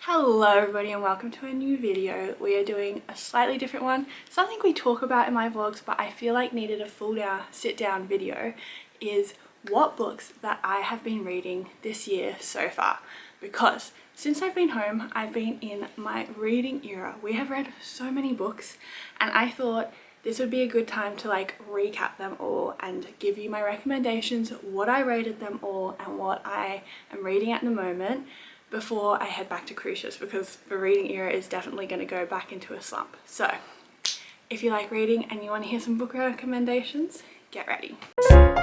Hello everybody and welcome to a new video. We are doing a slightly different one. Something we talk about in my vlogs but I feel like needed a full sit down video is what books that I have been reading this year so far. Because since I've been home, I've been in my reading era. We have read so many books and I thought this would be a good time to recap them all and give you my recommendations, what I rated them all and what I am reading at the moment before I head back to cruises, because the reading era is definitely going to go back into a slump. So if you like reading and you want to hear some book recommendations, get ready. I'm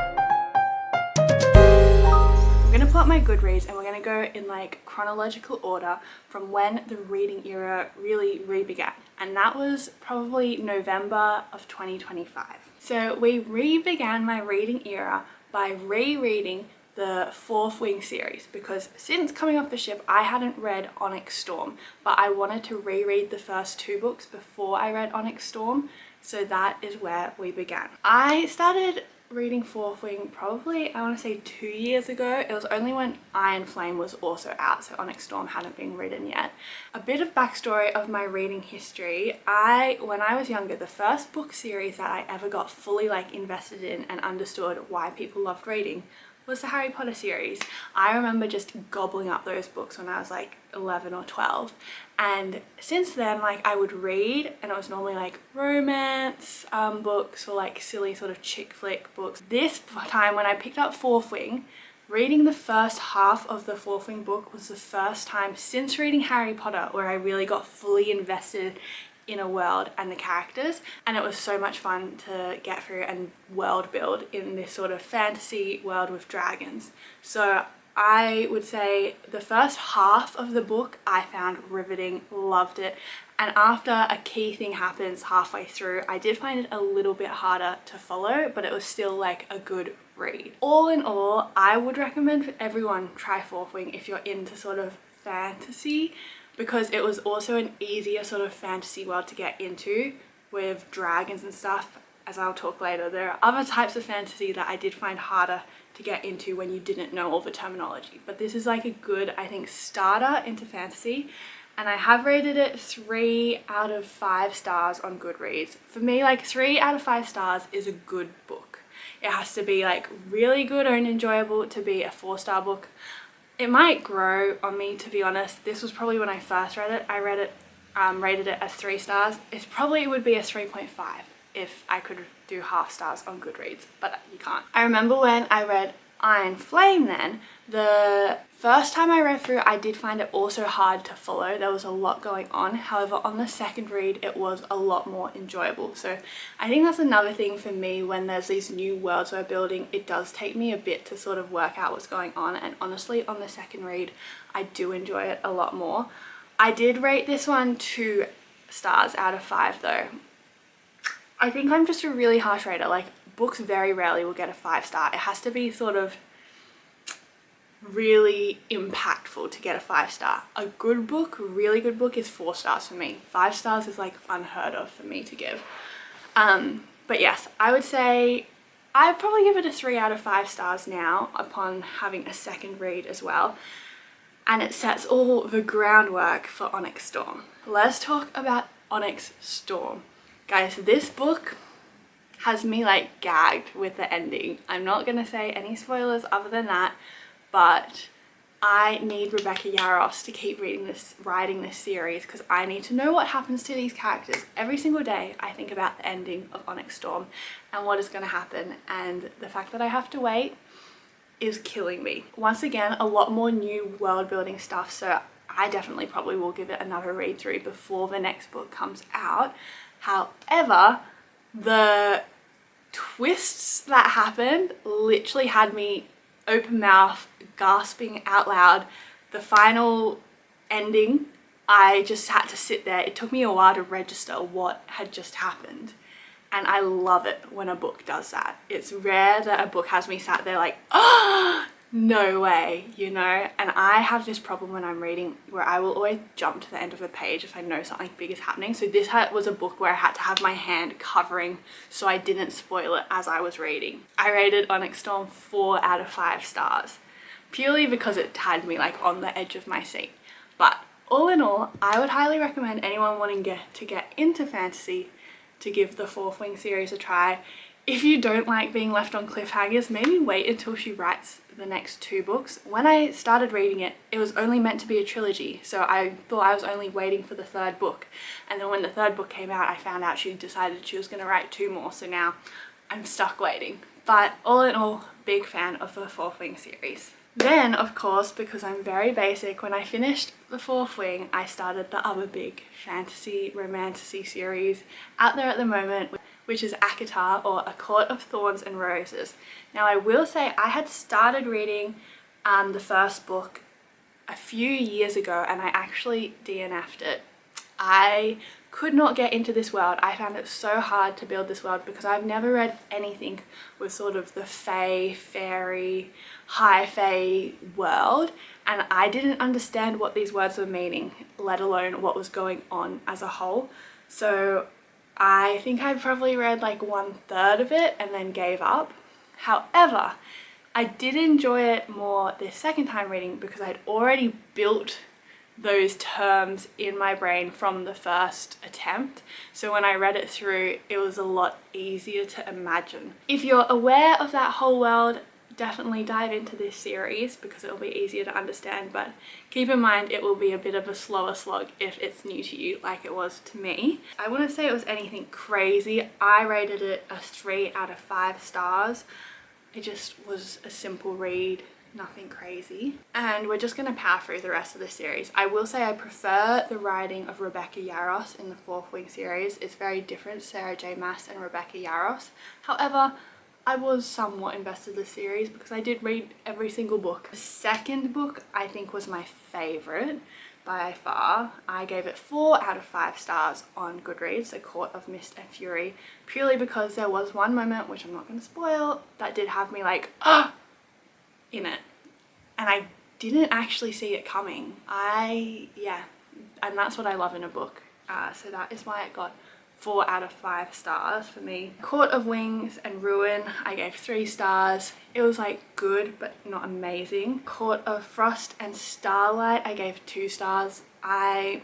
going to pull up my Goodreads and we're going to go in chronological order from when the reading era really began, and that was probably November of 2025. So we began my reading era by rereading the Fourth Wing series, because since coming off the ship I hadn't read Onyx Storm, but I wanted to reread the first two books before I read Onyx Storm, so that is where we began. I started reading Fourth Wing probably, I want to say 2 years ago. It was only when Iron Flame was also out, so Onyx Storm hadn't been written yet. A bit of backstory of my reading history. When I was younger, the first book series that I ever got fully invested in and understood why people loved reading was the Harry Potter series. I remember just gobbling up those books when I was 11 or 12, and since then I would read, and it was normally romance books or silly sort of chick flick books. This time when I picked up Fourth Wing, reading the first half of the Fourth Wing book was the first time since reading Harry Potter where I really got fully invested in a world and the characters, and it was so much fun to get through and world build in this sort of fantasy world with dragons. So I would say the first half of the book I found riveting, loved it, and after a key thing happens halfway through, I did find it a little bit harder to follow, but it was still a good read. All in all, I would recommend for everyone try Fourth Wing if you're into sort of fantasy, because it was also an easier sort of fantasy world to get into with dragons and stuff. As I'll talk later, there are other types of fantasy that I did find harder to get into when you didn't know all the terminology, but this is a good, I think, starter into fantasy, and I have rated it 3 out of 5 stars on Goodreads. For me, 3 out of 5 stars is a good book. It has to be really good and enjoyable to be a 4-star book. It might grow on me, to be honest. This was probably when I first read it. I read it, rated it as 3 stars. It probably would be a 3.5 if I could do half stars on Goodreads, but you can't. I remember when I read Iron Flame then, the first time I read through, I did find it also hard to follow. There was a lot going on. However, on the second read, it was a lot more enjoyable. So I think that's another thing for me when there's these new worlds we're building. It does take me a bit to sort of work out what's going on. And honestly, on the second read, I do enjoy it a lot more. I did rate this one 2 stars out of 5 though. I think I'm just a really harsh rater. Books very rarely will get a 5-star. It has to be sort of really impactful to get a 5-star. A good book, really good book, is 4 stars for me. 5 stars is unheard of for me to give. But yes, I would say I'd probably give it a 3 out of 5 stars now upon having a second read as well. And it sets all the groundwork for Onyx Storm. Let's talk about Onyx Storm. Guys, this book has me gagged with the ending. I'm not gonna say any spoilers other than that, but I need Rebecca Yarros to keep writing this series, because I need to know what happens to these characters. Every single day I think about the ending of Onyx Storm and what is gonna happen, and the fact that I have to wait is killing me. Once again, a lot more new world building stuff, so I definitely probably will give it another read through before the next book comes out. However, the twists that happened literally had me open mouth, gasping out loud. The final ending, I just had to sit there. It took me a while to register what had just happened. And I love it when a book does that. It's rare that a book has me sat there oh, no way, you know? And I have this problem when I'm reading where I will always jump to the end of a page if I know something big is happening. So this was a book where I had to have my hand covering so I didn't spoil it as I was reading. I rated Onyx Storm 4 out of 5 stars, purely because it had me on the edge of my seat. But All in all, I would highly recommend anyone wanting to get into fantasy to give the Fourth Wing series a try. If you don't like being left on cliffhangers, maybe wait until she writes the next 2 books. When I started reading it, it was only meant to be a trilogy, so I thought I was only waiting for the 3rd book. And then when the 3rd book came out, I found out she decided she was going to write 2 more, so now I'm stuck waiting. But all in all, big fan of the Fourth Wing series. Then, of course, because I'm very basic, when I finished the Fourth Wing, I started the other big fantasy romantasy series out there at the moment, which is ACOTAR, or A Court of Thorns and Roses. Now, I will say I had started reading the first book a few years ago, and I actually DNF'd it. I could not get into this world. I found it so hard to build this world because I've never read anything with sort of the fae, fairy, high fae world, and I didn't understand what these words were meaning, let alone what was going on as a whole. So I think I probably read like 1/3 of it and then gave up. However, I did enjoy it more this second time reading because I'd already built those terms in my brain from the first attempt. So when I read it through, it was a lot easier to imagine. If you're aware of that whole world, definitely dive into this series because it will be easier to understand, but keep in mind it will be a bit of a slower slog if it's new to you like it was to me. I wouldn't say it was anything crazy. I rated it a 3 out of 5 stars. It just was a simple read, nothing crazy. And we're just going to power through the rest of the series. I will say I prefer the writing of Rebecca Yarros in the Fourth Wing series. It's very different, Sarah J Maas and Rebecca Yarros. However, I was somewhat invested in the series because I did read every single book. The second book I think was my favourite by far. I gave it 4 out of 5 stars on Goodreads, A Court of Mist and Fury, purely because there was one moment, which I'm not going to spoil, that did have me like, ah, in it. And I didn't actually see it coming. Yeah, and that's what I love in a book. So that is why it got 4 out of 5 stars for me. Court of Wings and Ruin, I gave 3 stars. It was like good, but not amazing. Court of Frost and Starlight, I gave 2 stars. I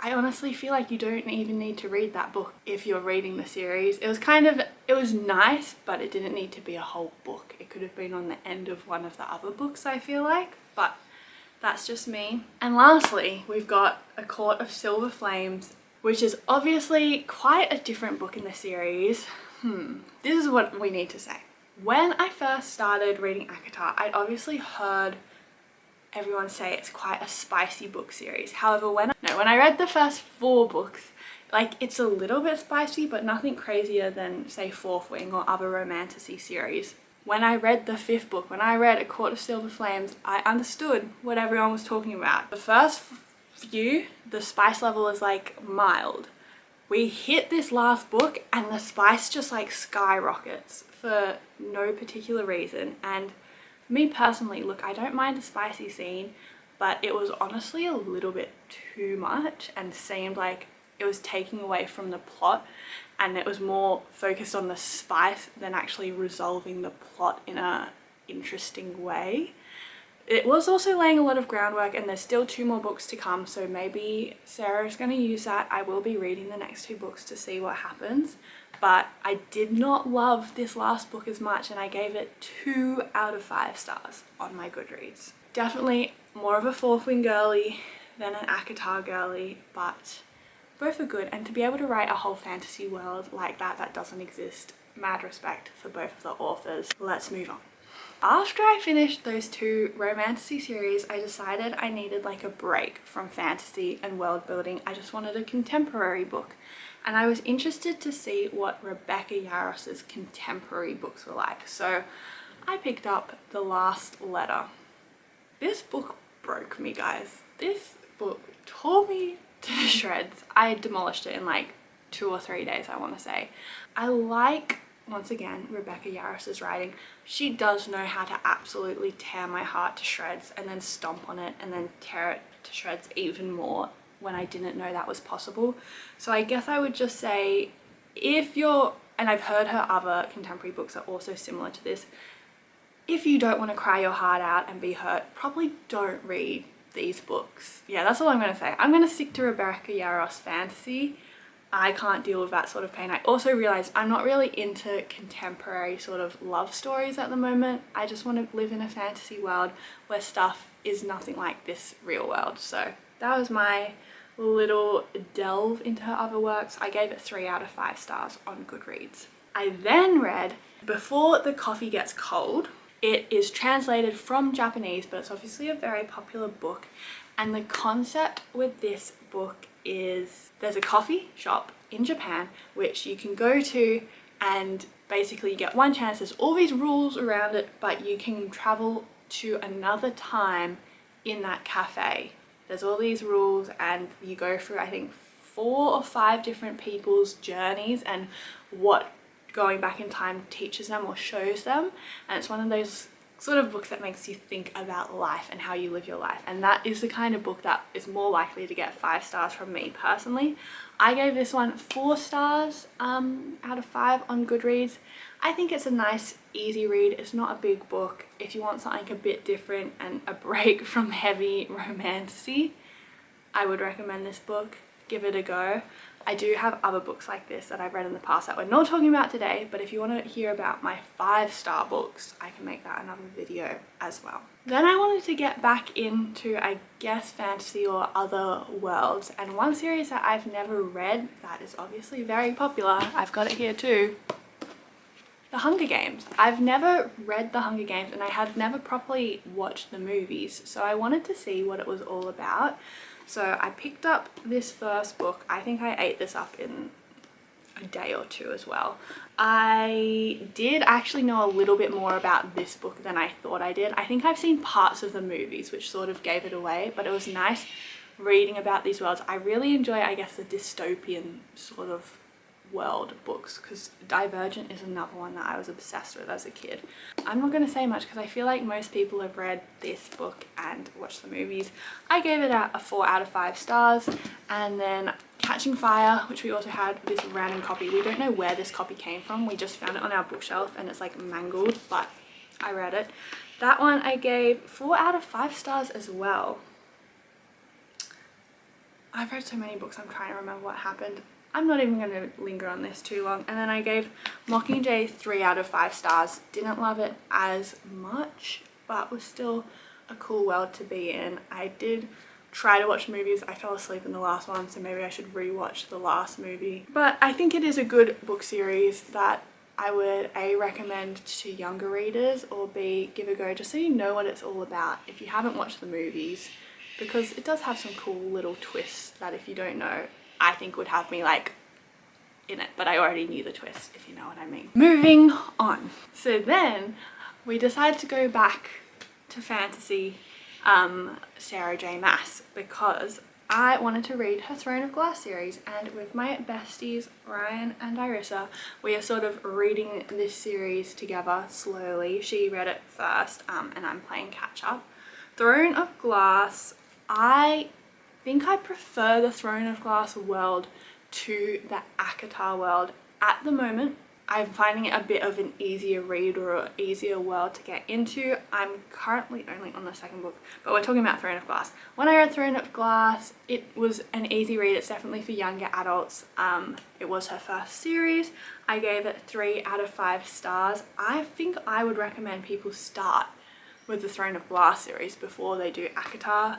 honestly feel like you don't even need to read that book if you're reading the series. It was nice, but it didn't need to be a whole book. It could have been on the end of one of the other books, I feel like, but that's just me. And lastly, we've got A Court of Silver Flames, which is obviously quite a different book in the series. This is what we need to say. When I first started reading ACOTAR, I'd obviously heard everyone say it's quite a spicy book series. However, when I read the first 4 books, like, it's a little bit spicy, but nothing crazier than, say, Fourth Wing or other romantasy series. When I read the 5th book, when I read A Court of Silver Flames, I understood what everyone was talking about. The first few, the spice level is like mild. We hit this last book and the spice just like skyrockets for no particular reason. And for me personally, look, I don't mind a spicy scene, but it was honestly a little bit too much and seemed like it was taking away from the plot, and it was more focused on the spice than actually resolving the plot in a interesting way. It was also laying a lot of groundwork, and there's still 2 more books to come, so maybe Sarah's going to use that. I will be reading the next 2 books to see what happens, but I did not love this last book as much, and I gave it 2 out of 5 stars on my Goodreads. Definitely more of a Fourth Wing girly than an ACOTAR girly, but both are good, and to be able to write a whole fantasy world like that doesn't exist, mad respect for both of the authors. Let's move on. After I finished those 2 romantasy series, I decided I needed like a break from fantasy and world building. I just wanted a contemporary book, and I was interested to see what Rebecca Yarros's contemporary books were like. So I picked up The Last Letter. This book broke me, guys. This book tore me to shreds. I demolished it in like 2 or 3 days, I want to say. I like, once again, Rebecca Yarros's writing. She does know how to absolutely tear my heart to shreds and then stomp on it and then tear it to shreds even more when I didn't know that was possible. So I guess I would just say, if you're, and I've heard her other contemporary books are also similar to this, if you don't want to cry your heart out and be hurt, probably don't read these books. Yeah, that's all I'm going to say. I'm going to stick to Rebecca Yarros fantasy. I can't deal with that sort of pain. I also realized I'm not really into contemporary sort of love stories at the moment. I just want to live in a fantasy world where stuff is nothing like this real world. So that was my little delve into her other works. I gave it 3 out of 5 stars on Goodreads. I then read Before the Coffee Gets Cold. It is translated from Japanese, but it's obviously a very popular book. And the concept with this book is there's a coffee shop in Japan which you can go to, and basically you get one chance. There's all these rules around it, but you can travel to another time in that cafe. There's all these rules and you go through, I think, 4 or 5 different people's journeys and what going back in time teaches them or shows them. And it's one of those sort of books that makes you think about life and how you live your life, and that is the kind of book that is more likely to get 5 stars from me personally. I gave this one 4 stars out of 5 on Goodreads. I think it's a nice easy read. It's not a big book. If you want something a bit different and a break from heavy romantasy, I would recommend this book. Give it a go. I do have other books like this that I've read in the past that we're not talking about today, but if you want to hear about my 5-star books, I can make that another video as well. Then I wanted to get back into, I guess, fantasy or other worlds, and one series that I've never read that is obviously very popular, I've got it here too, The Hunger Games. I've never read The Hunger Games and I had never properly watched the movies, so I wanted to see what it was all about. So I picked up this first book. I think I ate this up in a day or 2 as well. I did actually know a little bit more about this book than I thought I did. I think I've seen parts of the movies which sort of gave it away, but it was nice reading about these worlds. I really enjoy, I guess, the dystopian sort of world books, because Divergent is another one that I was obsessed with as a kid. I'm not going to say much because I feel like most people have read this book and watched the movies. I gave it a 4 out of 5 stars. And then Catching Fire, which we also had this random copy. We don't know where this copy came from. We just found it on our bookshelf and it's like mangled, but I read it. That one I gave 4 out of 5 stars as well. I've read so many books, I'm trying to remember what happened. I'm not even going to linger on this too long. And then I gave Mockingjay 3 out of 5 stars. Didn't love it as much, but was still a cool world to be in. I did try to watch movies. I fell asleep in the last one, so maybe I should rewatch the last movie. But I think it is a good book series that I would A, recommend to younger readers, or B, give a go just so you know what it's all about if you haven't watched the movies, because it does have some cool little twists that if you don't know, I think would have me like in it, but I already knew the twist, if you know what I mean. Moving on. So then we decided to go back to fantasy, Sarah J Maas, because I wanted to read her Throne of Glass series, and with my besties Ryan and Irissa, we are sort of reading this series together slowly. She read it first, and I'm playing catch up. Throne of Glass, I think I prefer the Throne of Glass world to the ACOTAR world. At the moment, I'm finding it a bit of an easier read or an easier world to get into. I'm currently only on the 2nd book, but we're talking about Throne of Glass. When I read Throne of Glass, it was an easy read. It's definitely for younger adults. It was her first series. I gave it 3 out of 5 stars. I think I would recommend people start with the Throne of Glass series before they do ACOTAR,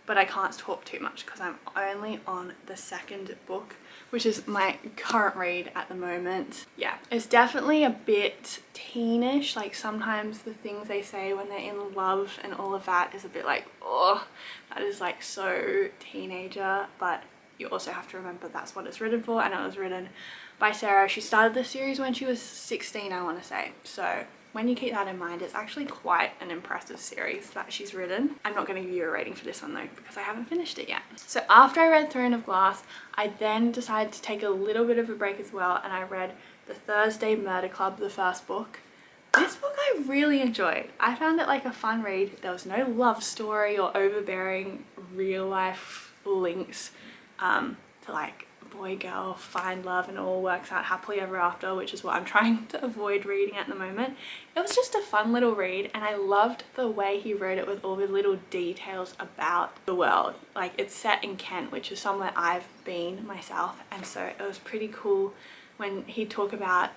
but I can't talk too much because I'm only on the 2nd book, which is my current read at the moment. Yeah, it's definitely a bit teenish. Like sometimes the things they say when they're in love and all of that is a bit like, oh, that is like so teenager, but you also have to remember that's what it's written for, and it was written by Sarah. She started the series when she was 16, I want to say. So when you keep that in mind, it's actually quite an impressive series that she's written. I'm not going to give you a rating for this one though, because I haven't finished it yet. So after I read Throne of Glass, I then decided to take a little bit of a break as well, and I read The Thursday Murder Club, the first book. This book I really enjoyed. I found it like a fun read. There was no love story or overbearing real life links to like boy girl find love and it all works out happily ever after, which is what I'm trying to avoid reading at the moment. It was just a fun little read, and I loved the way he wrote it with all the little details about the world. Like, it's set in Kent, which is somewhere I've been myself, and so it was pretty cool when he'd talk about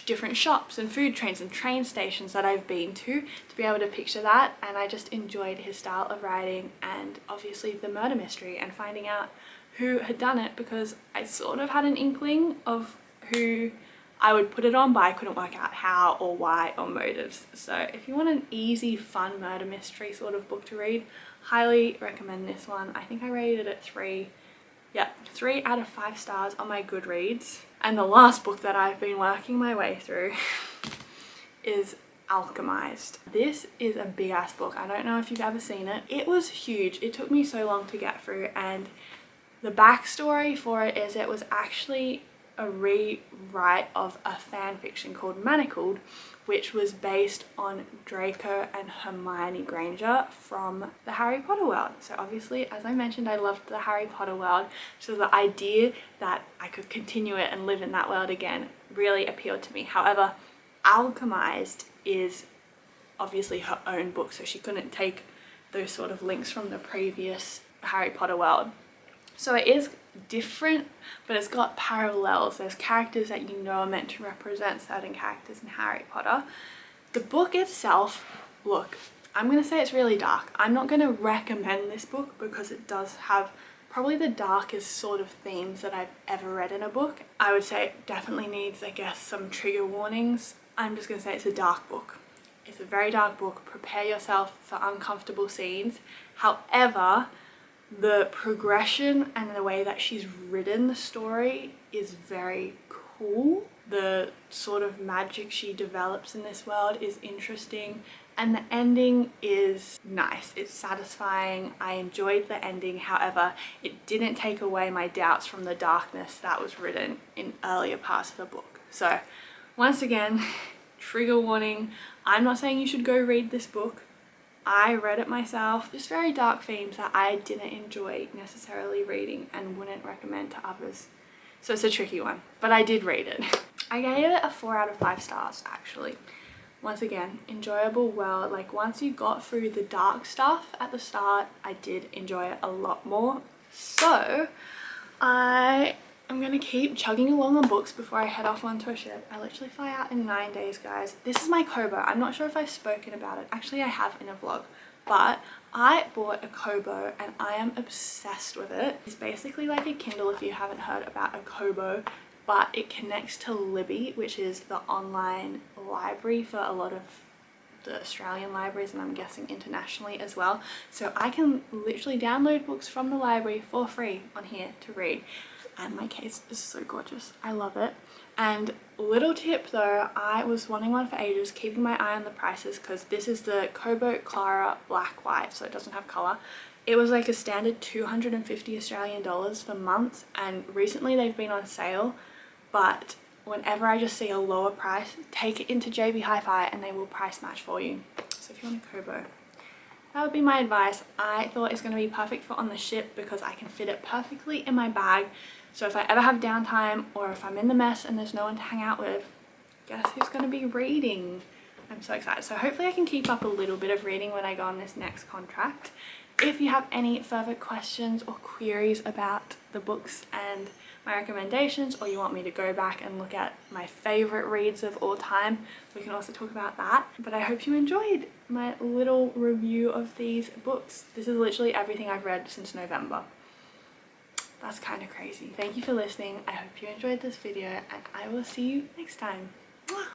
different shops and food trains and train stations that I've been to be able to picture that. And I just enjoyed his style of writing, and obviously the murder mystery and finding out who had done it, because I sort of had an inkling of who I would put it on, but I couldn't work out how or why or motives. So if you want an easy, fun murder mystery sort of book to read, highly recommend this one. I think I rated it 3 out of 5 stars on my Goodreads. And the last book that I've been working my way through is Alchemised. This is a big ass book. I don't know if you've ever seen it. It was huge. It took me so long to get through, and the backstory for it is it was actually a rewrite of a fan fiction called Manacled, which was based on Draco and Hermione Granger from the Harry Potter world. So obviously, as I mentioned, I loved the Harry Potter world, so the idea that I could continue it and live in that world again really appealed to me. However, Alchemised is obviously her own book, so she couldn't take those sort of links from the previous Harry Potter world. So it is different, but it's got parallels. There's characters that you know are meant to represent certain characters in Harry Potter. The book itself, look, I'm going to say it's really dark. I'm not going to recommend this book because it does have probably the darkest sort of themes that I've ever read in a book. I would say it definitely needs, I guess, some trigger warnings. I'm just going to say it's a dark book. It's a very dark book. Prepare yourself for uncomfortable scenes. However, the progression and the way that she's written the story is very cool. The sort of magic she develops in this world is interesting, and the ending is nice. It's satisfying. I enjoyed the ending. However, it didn't take away my doubts from the darkness that was written in earlier parts of the book. So once again, trigger warning. I'm not saying you should go read this book. I read it myself. Just very dark themes that I didn't enjoy necessarily reading and wouldn't recommend to others. So it's a tricky one, but I did read it. I gave it a 4 out of 5 stars actually. Once again, enjoyable world. Like, once you got through the dark stuff at the start, I did enjoy it a lot more. So I am going to keep chugging along on books before I head off onto a ship. I literally fly out in 9 days, guys. This is my Kobo. I'm not sure if I've spoken about it. Actually, I have in a vlog. But I bought a Kobo and I am obsessed with it. It's basically like a Kindle if you haven't heard about a Kobo, but it connects to Libby, which is the online library for a lot of the Australian libraries, and I'm guessing internationally as well. So I can literally download books from the library for free on here to read. And my case is so gorgeous. I love it. And little tip though, I was wanting one for ages, keeping my eye on the prices, because this is the Kobo Clara Black White, so it doesn't have colour. It was like a standard 250 Australian dollars for months, and recently they've been on sale. But whenever I just see a lower price, take it into JB Hi-Fi and they will price match for you. So if you want a Kobo, that would be my advice. I thought it's going to be perfect for on the ship because I can fit it perfectly in my bag. So if I ever have downtime or if I'm in the mess and there's no one to hang out with, guess who's going to be reading? I'm so excited. So hopefully I can keep up a little bit of reading when I go on this next contract. If you have any further questions or queries about the books and my recommendations, or you want me to go back and look at my favorite reads of all time, we can also talk about that. But I hope you enjoyed my little review of these books. This is literally everything I've read since November. That's kind of crazy. Thank you for listening. I hope you enjoyed this video and I will see you next time. Mwah!